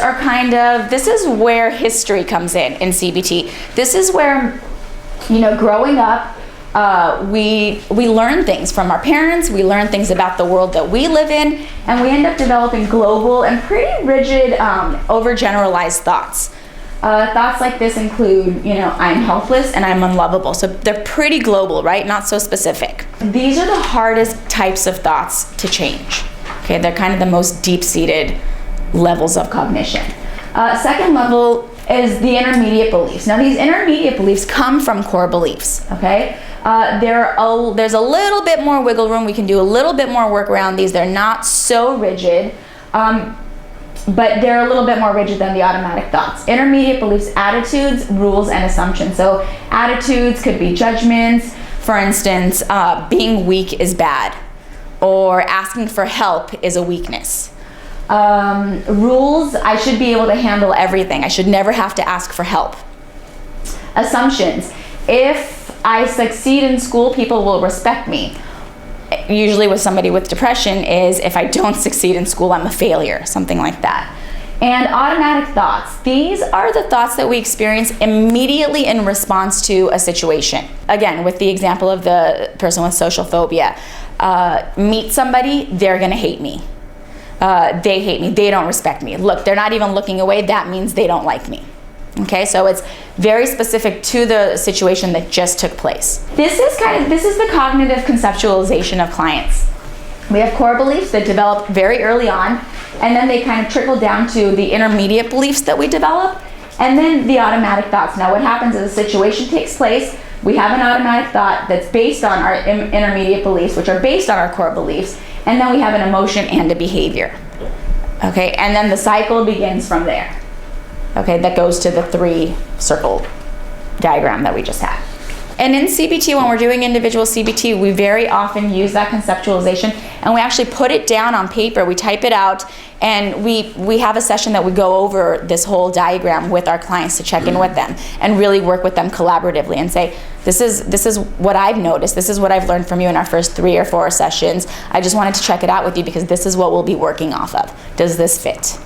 are this is where history comes in CBT. This is where, growing up, we learn things from our parents, we learn things about the world that we live in, and we end up developing global and pretty rigid, overgeneralized thoughts. Thoughts like this include, I'm helpless and I'm unlovable. So they're pretty global, right? Not so specific. These are the hardest types of thoughts to change. Okay, they're kind of the most deep-seated levels of cognition. Second level is the intermediate beliefs. Now, these intermediate beliefs come from core beliefs, okay? There's a little bit more wiggle room. We can do a little bit more work around these. They're not so rigid, but they're a little bit more rigid than the automatic thoughts. Intermediate beliefs, attitudes, rules, and assumptions. So attitudes could be judgments. For instance, being weak is bad, or asking for help is a weakness. Rules, I should be able to handle everything. I should never have to ask for help. Assumptions, if I succeed in school, people will respect me. Usually with somebody with depression is, if I don't succeed in school, I'm a failure, something like that. And automatic thoughts. These are the thoughts that we experience immediately in response to a situation. Again, with the example of the person with social phobia. Meet somebody, they're gonna hate me. They hate me, they don't respect me. Look, they're not even looking away, that means they don't like me. Okay, so it's very specific to the situation that just took place. This is the cognitive conceptualization of clients. We have core beliefs that develop very early on, and then they kind of trickle down to the intermediate beliefs that we develop, and then the automatic thoughts. Now what happens is a situation takes place, we have an automatic thought that's based on our intermediate beliefs, which are based on our core beliefs, and then we have an emotion and a behavior. Okay, and then the cycle begins from there. Okay, that goes to the 3-circle diagram that we just had. And in CBT, when we're doing individual CBT, we very often use that conceptualization, and we actually put it down on paper. We type it out, and we have a session that we go over this whole diagram with our clients to check in with them and really work with them collaboratively and say, this is what I've noticed, this is what I've learned from you in our first 3 or 4 sessions. I just wanted to check it out with you because this is what we'll be working off of. Does this fit?